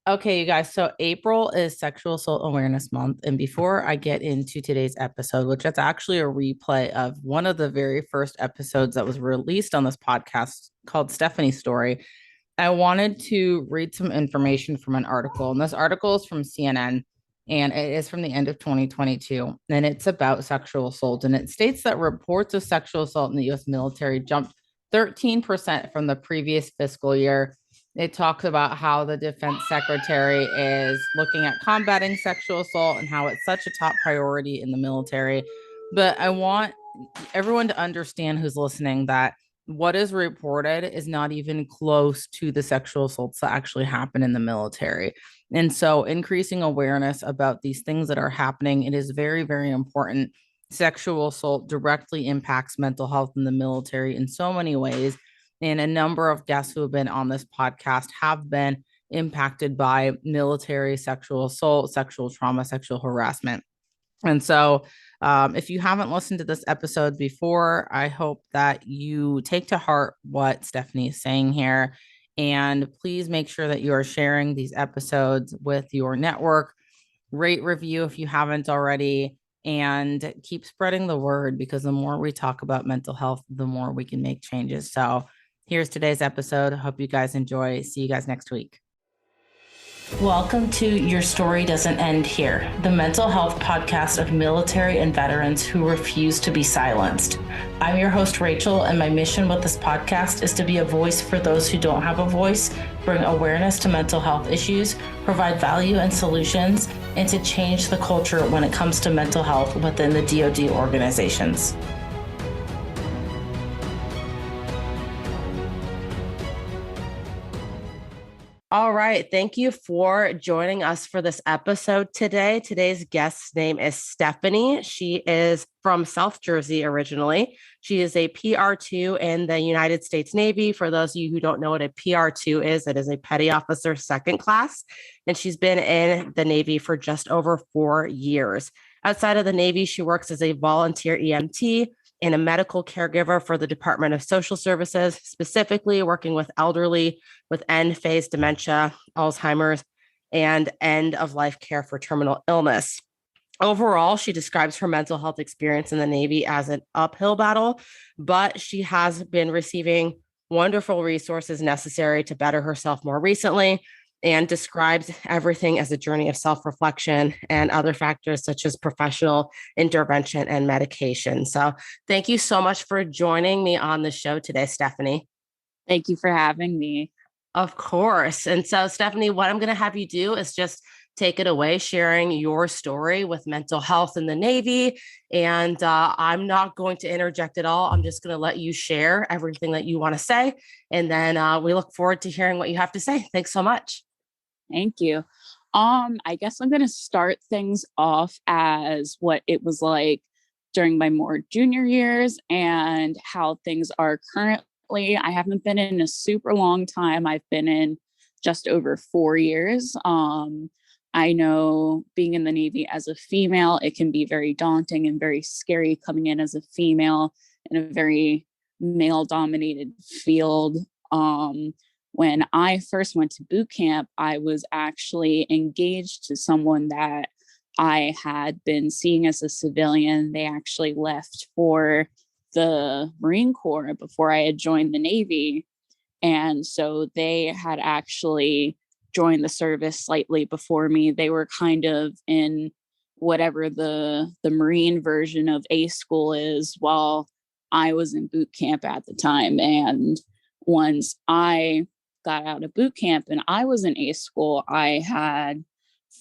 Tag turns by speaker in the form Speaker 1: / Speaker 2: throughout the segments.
Speaker 1: Okay, you guys. So April is Sexual Assault Awareness Month. And before I get into today's episode, which is actually a replay of one of the very first episodes that was released on this podcast called Stephanie's Story, I wanted to read some information from an article. And this article is from CNN and it is from the end of 2022. And it's about sexual assault. And it states that reports of sexual assault in the US military jumped 13% from the previous fiscal year. It talks about how the defense secretary is looking at combating sexual assault and how it's such a top priority in the military. But I want everyone to understand who's listening that what is reported is not even close to the sexual assaults that actually happen in the military. And so increasing awareness about these things that are happening, it is very, very important. Sexual assault directly impacts mental health in the military in so many ways. And a number of guests who have been on this podcast have been impacted by military sexual assault, sexual trauma, sexual harassment. And so, if you haven't listened to this episode before, I hope that you take to heart what Stephanie is saying here. And please make sure that you are sharing these episodes with your network. Rate, review if you haven't already, and keep spreading the word because the more we talk about mental health, the more we can make changes. So, here's today's episode. Hope you guys enjoy. See you guys next week. Welcome to Your Story Doesn't End Here, the mental health podcast of military and veterans who refuse to be silenced. I'm your host, Rachel, and my mission with this podcast is to be a voice for those who don't have a voice, bring awareness to mental health issues, provide value and solutions, and to change the culture when it comes to mental health within the DoD organizations. All right. Thank you for joining us for this episode today. Today's guest's name is Stephanie. She is from South Jersey originally. She is a PR2 in the United States Navy. For those of you who don't know what a PR2 is, it is a petty officer second class. And she's been in the Navy for just over 4 years. Outside of the Navy, she works as a volunteer EMT and a medical caregiver for the Department of Social Services, specifically working with elderly with end-phase dementia, Alzheimer's, and end-of-life care for terminal illness. Overall, she describes her mental health experience in the Navy as an uphill battle, but she has been receiving wonderful resources necessary to better herself more recently, and describes everything as a journey of self-reflection and other factors such as professional intervention and medication. So thank you so much for joining me on the show today, Stephanie.
Speaker 2: Thank you for having me.
Speaker 1: Of course. And so, Stephanie, what I'm going to have you do is just take it away, sharing your story with mental health in the Navy. And I'm not going to interject at all. I'm just going to let you share everything that you want to say. And then we look forward to hearing what you have to say. Thanks so much.
Speaker 2: Thank you. I guess I'm going to start things off as what it was like during my more junior years and how things are currently. I haven't been in a super long time. I've been in just over 4 years. I know being in the Navy as a female, it can be very daunting and very scary coming in as a female in a very male dominated field. When I first went to boot camp, I was actually engaged to someone that I had been seeing as a civilian. They actually left for the Marine Corps before I had joined the Navy. And so they had actually joined the service slightly before me. They were kind of in whatever the Marine version of A school is while I was in boot camp at the time. And once I got out of boot camp and I was in A school, I had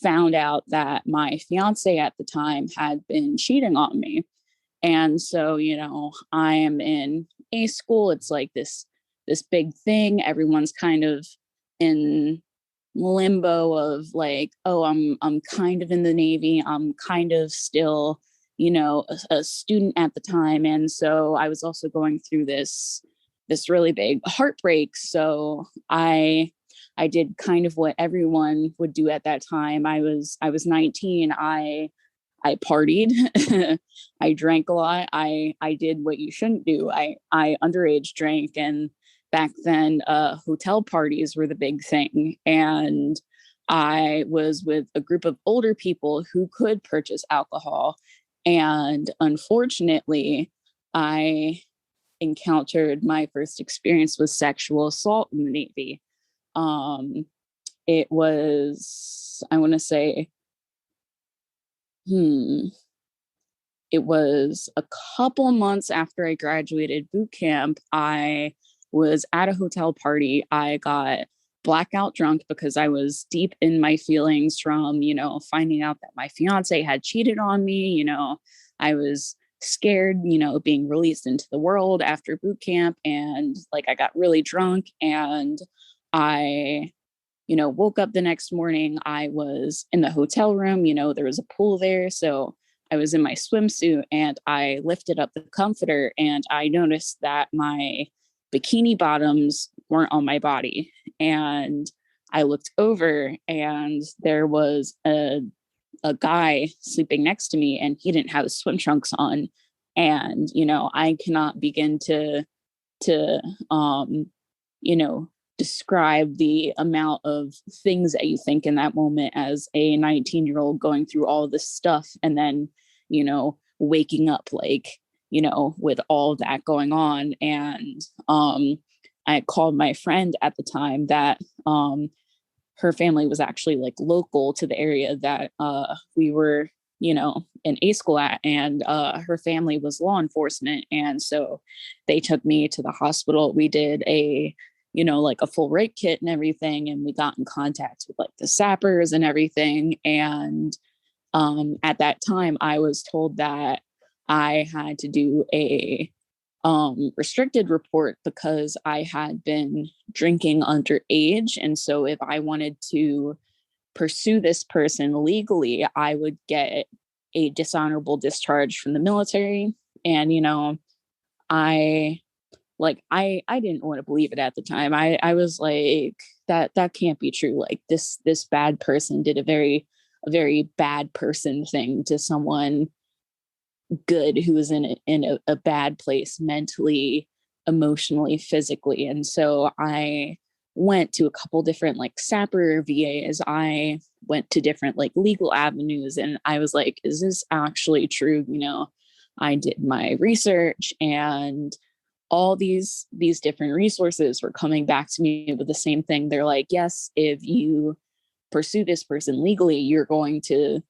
Speaker 2: found out that my fiance at the time had been cheating on me. And so, I am in A school. It's like this big thing. Everyone's kind of in limbo of like, oh, I'm kind of in the Navy. I'm kind of still, a student at the time. And so I was also going through this really big heartbreak. So I did kind of what everyone would do at that time. I was 19. I partied. I drank a lot. I did what you shouldn't do. I underage drank, and back then hotel parties were the big thing. And I was with a group of older people who could purchase alcohol. And unfortunately, I encountered my first experience with sexual assault in the Navy. Um, it was, I want to say, it was a couple months after I graduated boot camp. I was at a hotel party. I got blackout drunk because I was deep in my feelings from, finding out that my fiance had cheated on me. I was scared, being released into the world after boot camp. And like, I got really drunk and I woke up the next morning. I was in the hotel room, there was a pool there. So I was in my swimsuit and I lifted up the comforter and I noticed that my bikini bottoms weren't on my body. And I looked over and there was a guy sleeping next to me and he didn't have his swim trunks on. And, I cannot begin to you know, describe the amount of things that you think in that moment as a 19-year-old going through all this stuff and then, waking up like, with all that going on. And I called my friend at the time that her family was actually like local to the area that we were, in A school at, and her family was law enforcement. And so they took me to the hospital. We did like a full rape kit and everything. And we got in contact with like the sappers and everything. And at that time, I was told that I had to do a restricted report because I had been drinking underage. And so if I wanted to pursue this person legally, I would get a dishonorable discharge from the military. And, I I didn't want to believe it at the time. I was like, that can't be true. Like this bad person did a very bad person thing to someone good who was in a bad place mentally, emotionally, physically. And so I went to a couple different like sapper VAs. I went to different like legal avenues and I was like, is this actually true? I did my research and all these different resources were coming back to me with the same thing. They're like, yes, if you pursue this person legally, you're going to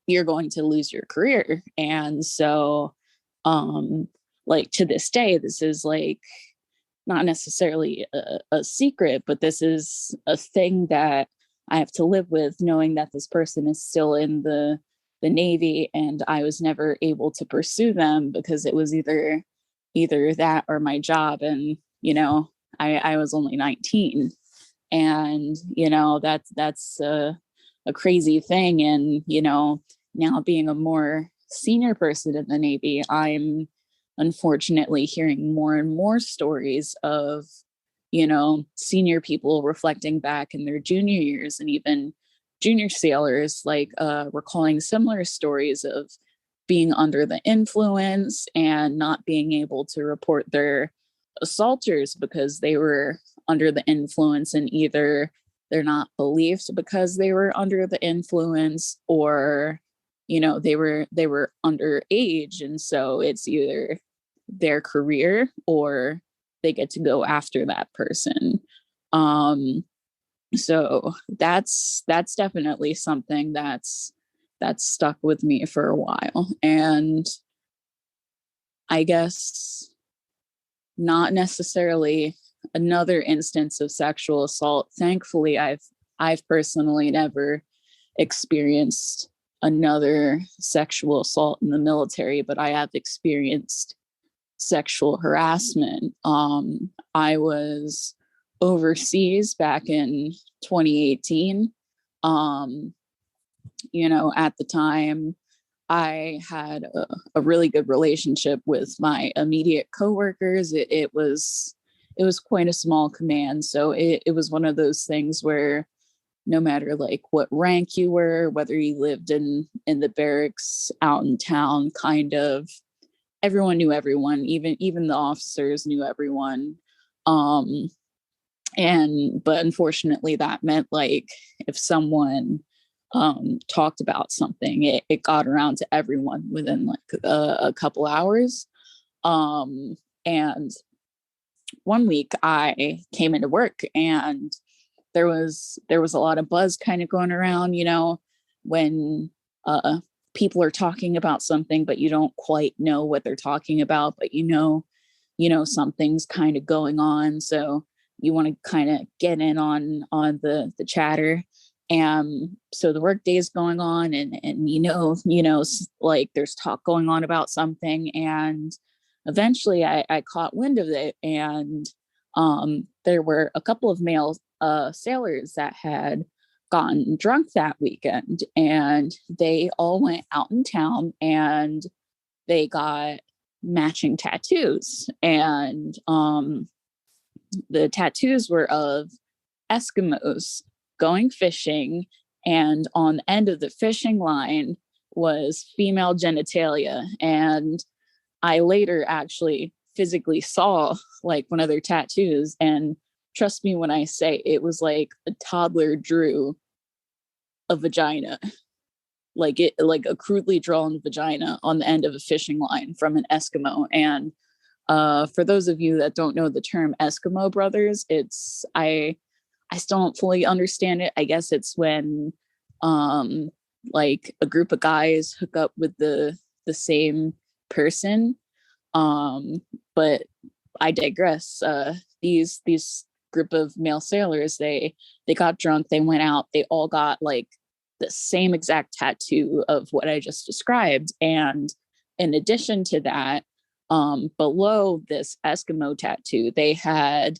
Speaker 2: lose your career. And so like to this day, this is like not necessarily a secret, but this is a thing that I have to live with, knowing that this person is still in the Navy and I was never able to pursue them because it was either that or my job. And I was only 19. And that's a crazy thing. And now being a more senior person in the Navy, I'm unfortunately hearing more and more stories of senior people reflecting back in their junior years, and even junior sailors like recalling similar stories of being under the influence and not being able to report their assaulters because they were under the influence, and either they're not believed because they were under the influence, or they were underage, and so it's either their career or they get to go after that person. So that's definitely something that's stuck with me for a while. And I guess not necessarily another instance of sexual assault. Thankfully, I've personally never experienced another sexual assault in the military, but I have experienced sexual harassment. I was overseas back in 2018. At the time, I had a really good relationship with my immediate coworkers. It was quite a small command, so it was one of those things where no matter like what rank you were, whether you lived in the barracks, out in town, kind of everyone knew everyone. Even the officers knew everyone. But unfortunately that meant like if someone talked about something, it got around to everyone within like a couple hours. And one week I came into work and there was a lot of buzz kind of going around, when people are talking about something, but you don't quite know what they're talking about, but something's kind of going on. So you want to kind of get in on the chatter. And so the work day is going on and like there's talk going on about something. And eventually I caught wind of it. And there were a couple of male sailors that had gotten drunk that weekend, and they all went out in town and they got matching tattoos. And the tattoos were of Eskimos going fishing, and on the end of the fishing line was female genitalia. And I later actually physically saw like one of their tattoos, and trust me when I say it was like a toddler drew a vagina, like a crudely drawn vagina on the end of a fishing line from an Eskimo. And for those of you that don't know the term Eskimo brothers, I still don't fully understand it. I guess it's when like a group of guys hook up with the same person. But I digress. These group of male sailors, they got drunk, they went out, they all got like the same exact tattoo of what I just described. And in addition to that, below this Eskimo tattoo, they had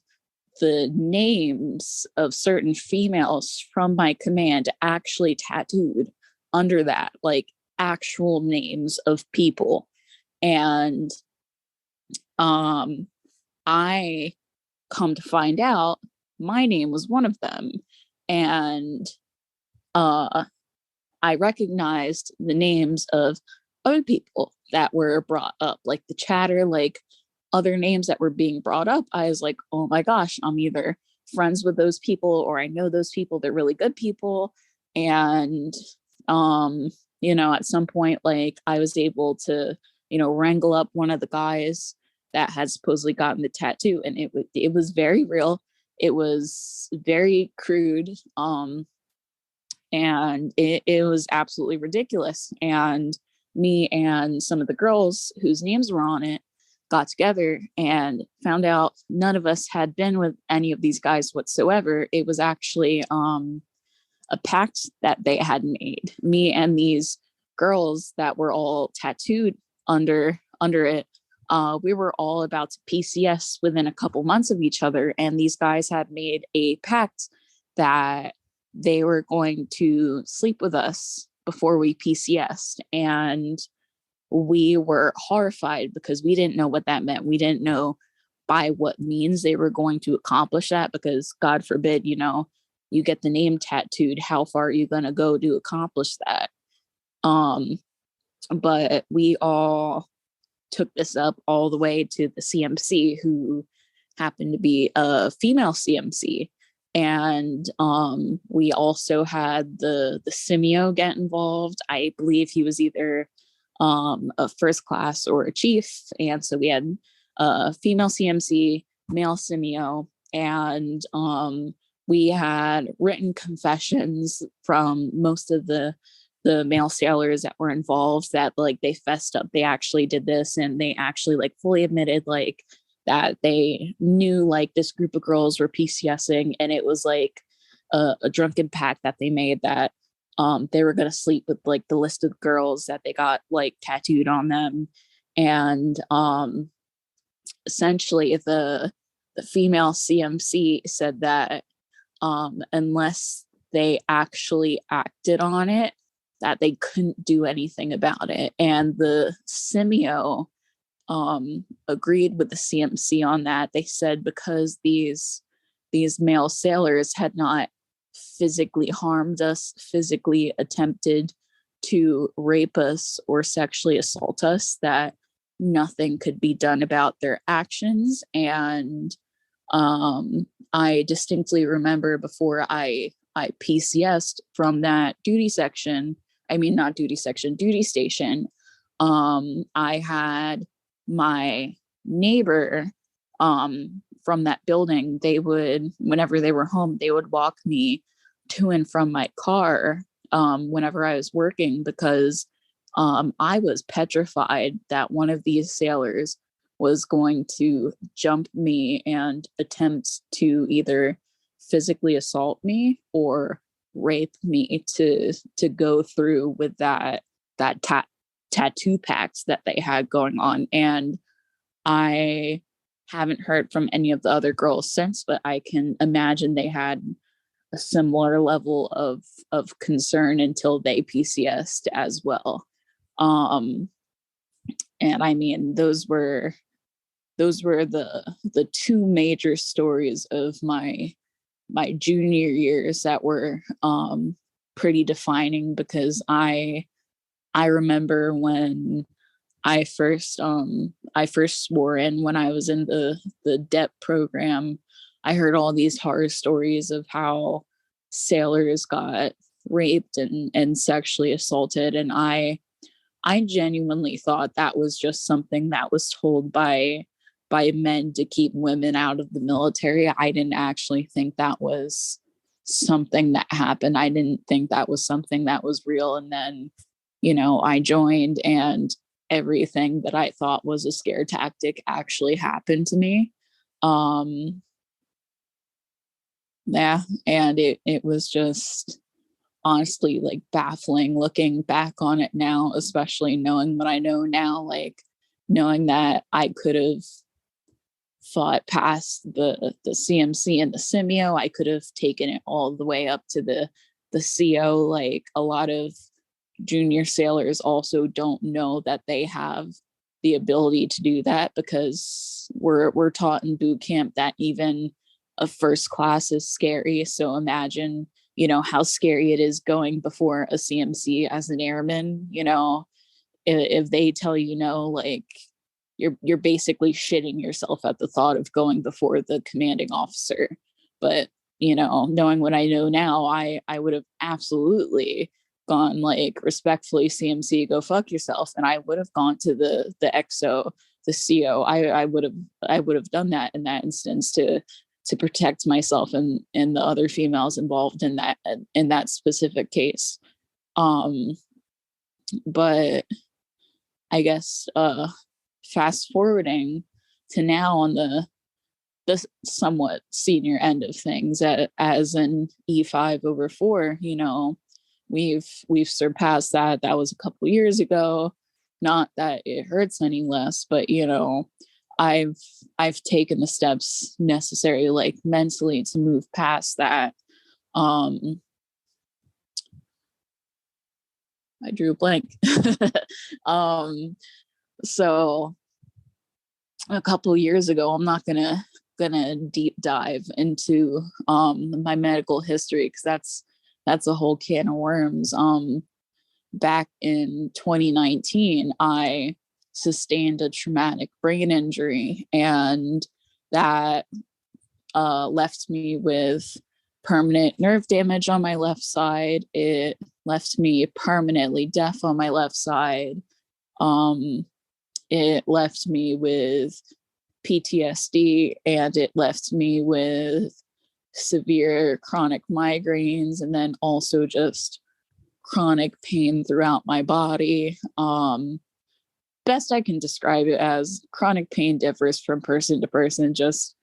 Speaker 2: the names of certain females from my command actually tattooed under that, like actual names of people. And I come to find out my name was one of them. And I recognized the names of other people that were brought up, like the chatter, like other names that were being brought up. I was like, oh my gosh, I'm either friends with those people or I know those people. They're really good people. And, at some point, like I was able to, wrangle up one of the guys that had supposedly gotten the tattoo. And it was very real. It was very crude. And it was absolutely ridiculous. And me and some of the girls whose names were on it got together and found out none of us had been with any of these guys whatsoever. It was actually a pact that they had made. Me and these girls that were all tattooed under it, we were all about to PCS within a couple months of each other. And these guys had made a pact that they were going to sleep with us before we PCS'd. And we were horrified because we didn't know what that meant. We didn't know by what means they were going to accomplish that, because God forbid, you get the name tattooed, how far are you going to go to accomplish that? But we all took this up all the way to the CMC, who happened to be a female CMC. And we also had the Simio get involved. I believe he was either a first class or a chief. And so we had a female CMC, male Simio, and we had written confessions from most of the male sailors that were involved, that like they fessed up, they actually did this, and they actually like fully admitted like that they knew like this group of girls were PCSing, and it was like a drunken pact that they made that they were going to sleep with like the list of girls that they got like tattooed on them. And essentially the female CMC said that unless they actually acted on it, that they couldn't do anything about it. And the Simio agreed with the CMC on that. They said because these male sailors had not physically harmed us, physically attempted to rape us or sexually assault us, that nothing could be done about their actions. And I distinctly remember before I PCS'd from that duty section, I mean, not duty section, duty station. I had my neighbor from that building, they would, whenever they were home, they would walk me to and from my car whenever I was working, because I was petrified that one of these sailors was going to jump me and attempt to either physically assault me or rape me to go through with that tattoo pact that they had going on. And I haven't heard from any of the other girls since, but I can imagine they had a similar level of concern until they PCS'd as well. Um, and I mean, those were the two major stories of my junior years that were pretty defining, because I remember when I first swore in when I was in the DEP program. I heard all these horror stories of how sailors got raped and sexually assaulted, and I genuinely thought that was just something that was told by men to keep women out of the military. I didn't actually think that was something that happened. I didn't think that was something that was real. And then, I joined, and everything that I thought was a scare tactic actually happened to me. Yeah, and it was just honestly like baffling looking back on it now, especially knowing what I know now, like knowing that I could have fought past the CMC and the Simeo. I could have taken it all the way up to the CO. Like, a lot of junior sailors also don't know that they have the ability to do that, because we're taught in boot camp that even a first class is scary. So imagine, how scary it is going before a CMC as an airman. If they tell you no, like, you're basically shitting yourself at the thought of going before the commanding officer. But knowing what I know now, I would have absolutely gone, like, respectfully, CMC, go fuck yourself, and I would have gone to the XO, the CO. I would have done that in that instance to protect myself and the other females involved in that specific case. But I guess fast forwarding to now on the somewhat senior end of things, as an E5 over 4, we've surpassed that. That was a couple years ago. Not that it hurts any less, but I've taken the steps necessary, like, mentally, to move past that. I drew a blank. So a couple years ago, I'm not gonna deep dive into my medical history, because that's a whole can of worms. Back in 2019, I sustained a traumatic brain injury, and that left me with permanent nerve damage on my left side. It left me permanently deaf on my left side. It left me with PTSD, and it left me with severe chronic migraines, and then also just chronic pain throughout my body. Best I can describe it as, chronic pain differs from person to person. Just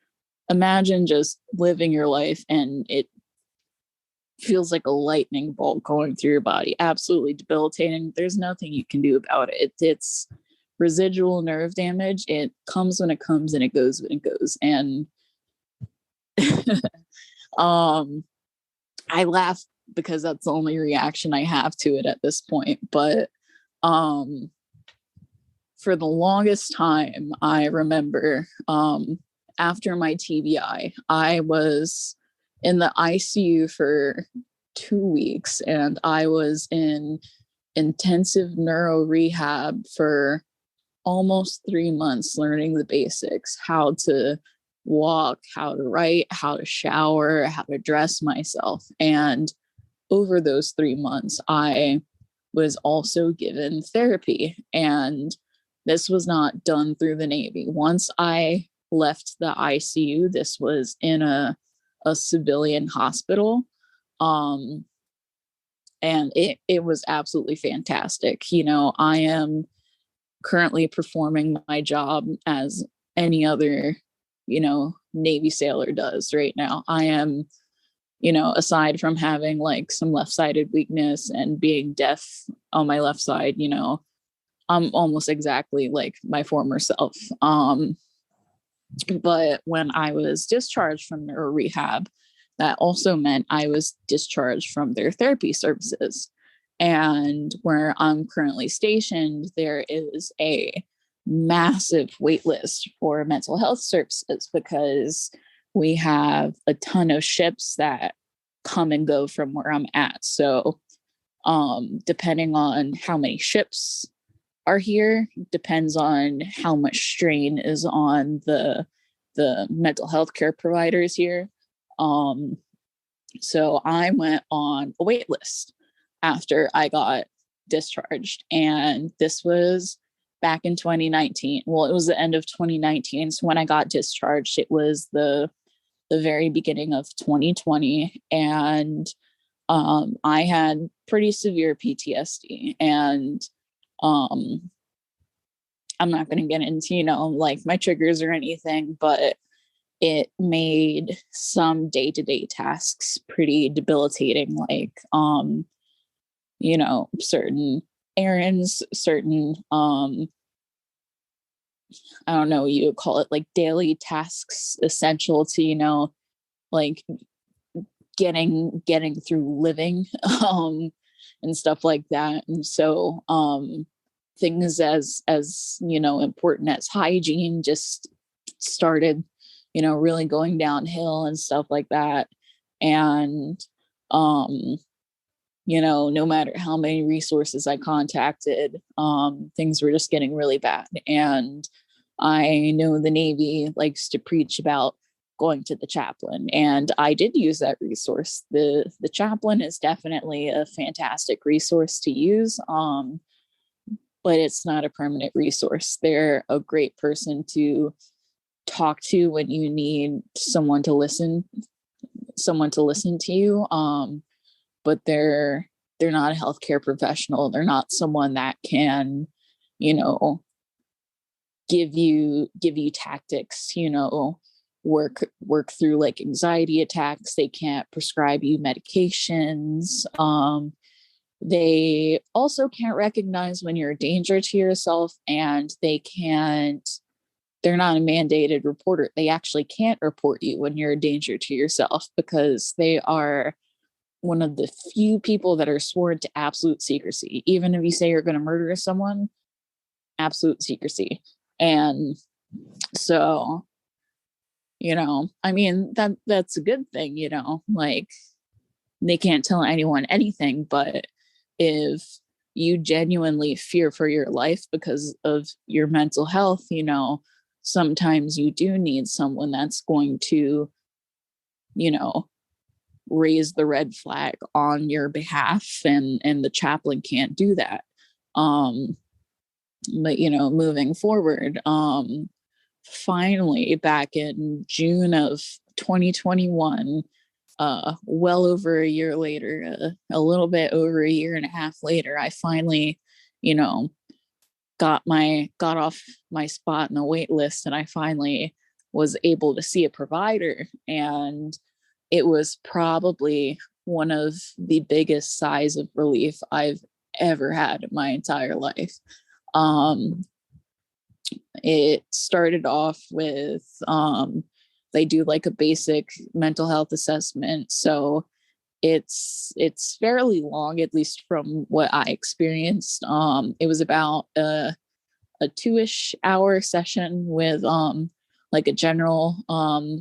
Speaker 2: imagine just living your life and it feels like a lightning bolt going through your body. Absolutely debilitating. There's nothing you can do about it. It's residual nerve damage. It comes when it comes, and it goes when it goes. And I laugh because that's the only reaction I have to it at this point. But for the longest time, I remember after my TBI, I was in the ICU for 2 weeks, and I was in intensive neuro rehab for almost 3 months, learning the basics, how to walk, how to write, how to shower, how to dress myself. And over those 3 months, I was also given therapy. And this was not done through the Navy. Once I left the ICU, this was in a civilian hospital. Um, and it was absolutely fantastic. I am currently performing my job as any other, Navy sailor does right now. I am, aside from having like some left-sided weakness and being deaf on my left side, I'm almost exactly like my former self. But when I was discharged from their rehab, that also meant I was discharged from their therapy services. And where I'm currently stationed, there is a massive wait list for mental health services because we have a ton of ships that come and go from where I'm at. So, depending on how many ships are here, depends on how much strain is on the mental health care providers here. So I went on a wait list after I got discharged, and this was back in 2019. Well, it was the end of 2019. So when I got discharged, it was the very beginning of 2020, and I had pretty severe PTSD, and um, I'm not going to get into, like my triggers or anything, but it made some day-to-day tasks pretty debilitating, like, certain errands, certain, I don't know, you would call it like daily tasks essential to, like getting through living, and stuff like that. And so, things as important as hygiene just started really going downhill and stuff like that. And no matter how many resources I contacted, things were just getting really bad. And I know the Navy likes to preach about going to the chaplain, and I did use that resource. The chaplain is definitely a fantastic resource to use, but it's not a permanent resource. They're a great person to talk to when you need someone to listen to you, but they're not a healthcare professional. They're not someone that can give you tactics, work through like anxiety attacks. They can't prescribe you medications. They also can't recognize when you're a danger to yourself, and they're not a mandated reporter. They actually can't report you when you're a danger to yourself because they are one of the few people that are sworn to absolute secrecy. Even if you say you're going to murder someone, absolute secrecy. And so, I mean, that's a good thing, like they can't tell anyone anything, but if you genuinely fear for your life because of your mental health, sometimes you do need someone that's going to, raise the red flag on your behalf, and the chaplain can't do that. But moving forward, finally back in June of 2021, well over a year later, a little bit over a year and a half later, I finally, got off my spot in the wait list, and I finally was able to see a provider. And it was probably one of the biggest sighs of relief I've ever had in my entire life. It started off with, they do like a basic mental health assessment. So it's fairly long, at least from what I experienced. It was about a 2-ish hour session with like a general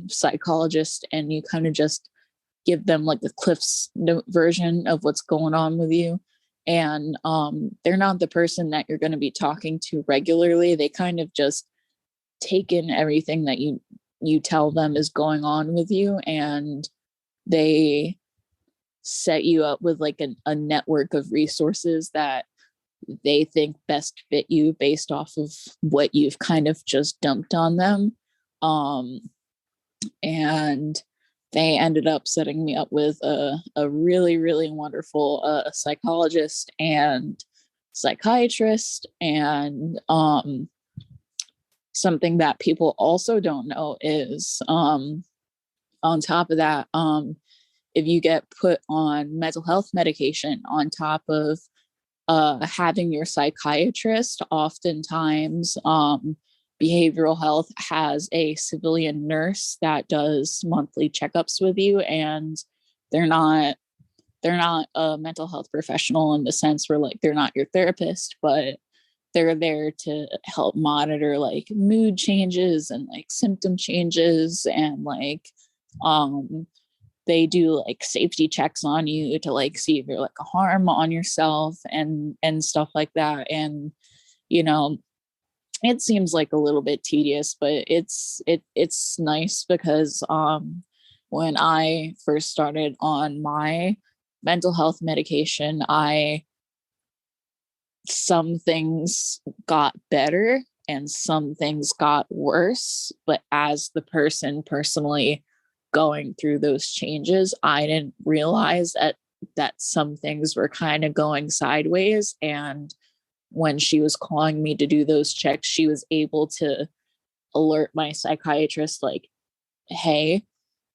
Speaker 2: psychologist, and you kind of just give them like the Cliff's Note version of what's going on with you. And they're not the person that you're going to be talking to regularly. They kind of just take in everything that you you tell them is going on with you, and they set you up with like a network of resources that they think best fit you based off of what you've kind of just dumped on them. Um, and they ended up setting me up with a really, really wonderful psychologist and psychiatrist. And something that people also don't know is on top of that, if you get put on mental health medication on top of having your psychiatrist, oftentimes behavioral health has a civilian nurse that does monthly checkups with you, and they're not a mental health professional in the sense where like they're not your therapist, but they're there to help monitor like mood changes and like symptom changes, and like they do like safety checks on you to like see if you're like a harm on yourself and stuff like that. And you know, it seems like a little bit tedious, but it's nice because when I first started on my mental health medication, some things got better and some things got worse, but as the person personally going through those changes, I didn't realize that some things were kind of going sideways. And when she was calling me to do those checks, she was able to alert my psychiatrist like, hey,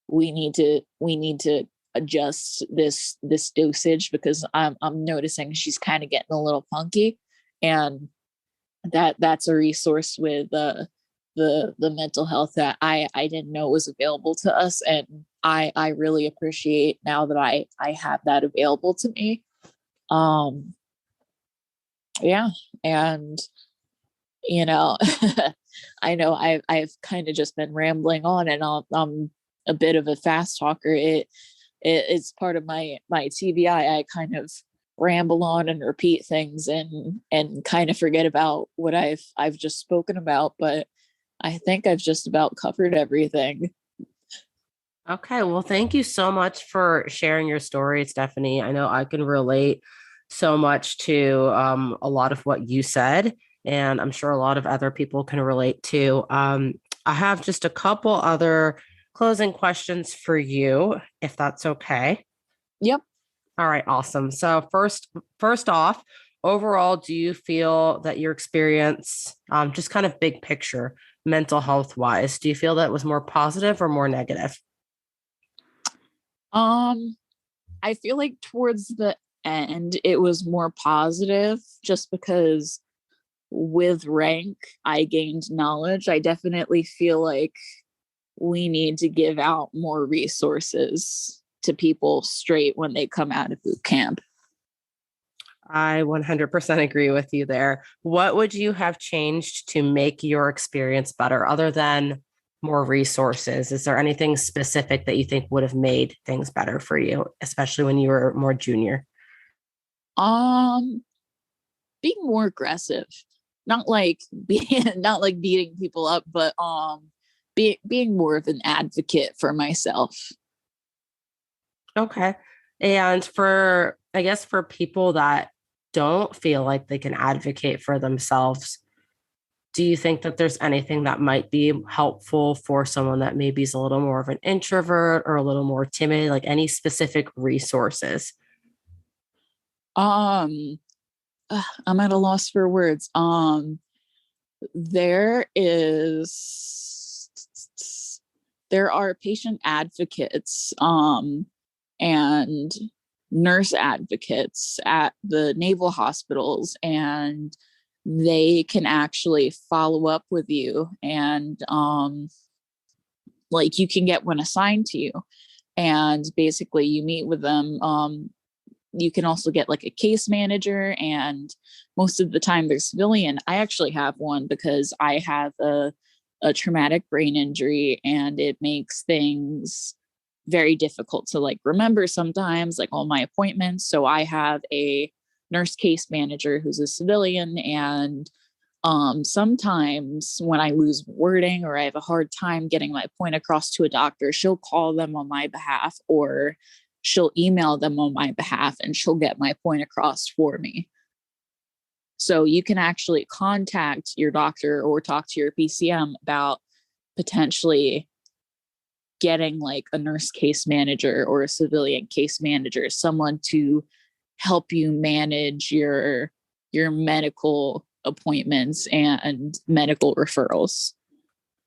Speaker 2: we need to adjust this dosage because I'm noticing she's kind of getting a little funky. And that's a resource with the mental health that I didn't know was available to us. And I really appreciate now that I have that available to me. Yeah. And you know, I know I've kind of just been rambling on, and I'm a bit of a fast talker. It's part of my TBI. I kind of ramble on and repeat things and kind of forget about what I've just spoken about, but I think I've just about covered everything.
Speaker 1: Okay, well, thank you so much for sharing your story, Stephanie. I know I can relate so much to a lot of what you said, and I'm sure a lot of other people can relate to. I have just a couple other closing questions for you, if that's okay.
Speaker 2: Yep.
Speaker 1: All right, awesome. So first off, overall, do you feel that your experience, just kind of big picture, mental health wise, do you feel that was more positive or more negative?
Speaker 2: I feel like towards the end it was more positive, just because with rank I gained knowledge. I definitely feel like we need to give out more resources to people straight when they come out of boot camp.
Speaker 1: I 100% agree with you there. What would you have changed to make your experience better other than more resources? Is there anything specific that you think would have made things better for you, especially when you were more junior?
Speaker 2: Um, Being more aggressive, not like not like beating people up, but being more of an advocate for myself.
Speaker 1: Okay. And for, I guess, for people that don't feel like they can advocate for themselves, do you think that there's anything that might be helpful for someone that maybe is a little more of an introvert or a little more timid, like any specific resources?
Speaker 2: Um, I'm at a loss for words. There is there are patient advocates and nurse advocates at the naval hospitals, and they can actually follow up with you, and like you can get one assigned to you, and basically you meet with them. You can also get like a case manager, and most of the time they're civilian. I actually have one because I have a traumatic brain injury, and it makes things very difficult to like remember sometimes, like all my appointments. So I have a nurse case manager who's a civilian, and Sometimes when I lose wording or I have a hard time getting my point across to a doctor, she'll call them on my behalf, or she'll email them on my behalf, and she'll get my point across for me. So you can actually contact your doctor or talk to your PCM about potentially getting like a nurse case manager or a civilian case manager, someone to help you manage your medical appointments and medical referrals.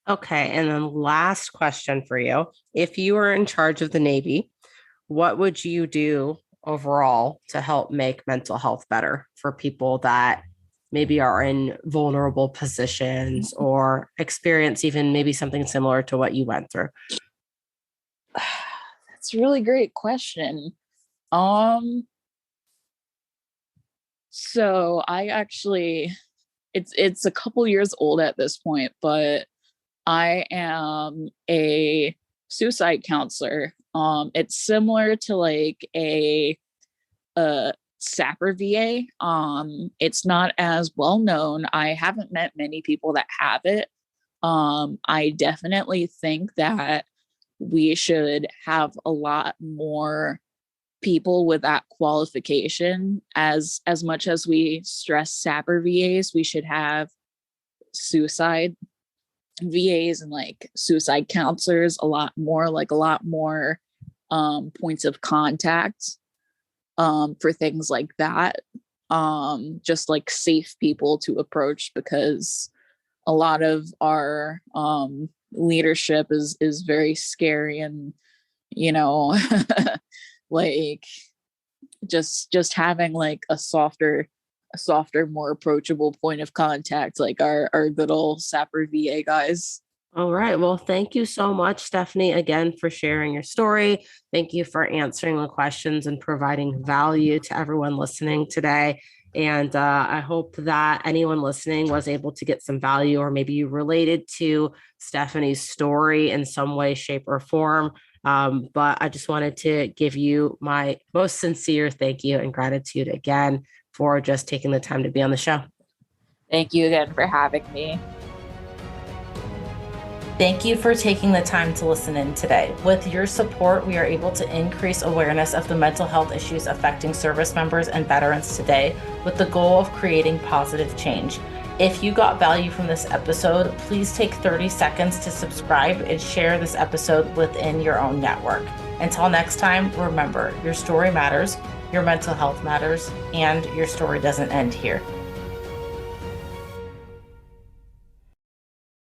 Speaker 3: Okay. And then last question for you. If you were in charge of the Navy, what would you do overall to help make mental health better for people that maybe are in vulnerable positions or experience even maybe something similar to what you went through?
Speaker 2: That's a really great question. So I actually, it's a couple years old at this point, but I am a suicide counselor. It's similar to like a SAPR VA. It's not as well known. I haven't met many people that have it. I definitely think that we should have a lot more people with that qualification. As much as we stress SAPR VAs, we should have suicide VAs and like suicide counselors a lot more points of contact for things like that. Just like safe people to approach, because a lot of our leadership is very scary, and like just having like a softer, more approachable point of contact, like our good old SAPR VA guys.
Speaker 3: All right. Well, thank you so much, Stephanie, again, for sharing your story. Thank you for answering the questions and providing value to everyone listening today. And I hope that anyone listening was able to get some value, or maybe you related to Stephanie's story in some way, shape, or form. But I just wanted to give you my most sincere thank you and gratitude again for just taking the time to be on the show.
Speaker 2: Thank you again for having me.
Speaker 1: Thank you for taking the time to listen in today. With your support, we are able to increase awareness of the mental health issues affecting service members and veterans today, with the goal of creating positive change. If you got value from this episode, please take 30 seconds to subscribe and share this episode within your own network. Until next time, remember, your story matters, your mental health matters, and your story doesn't end here.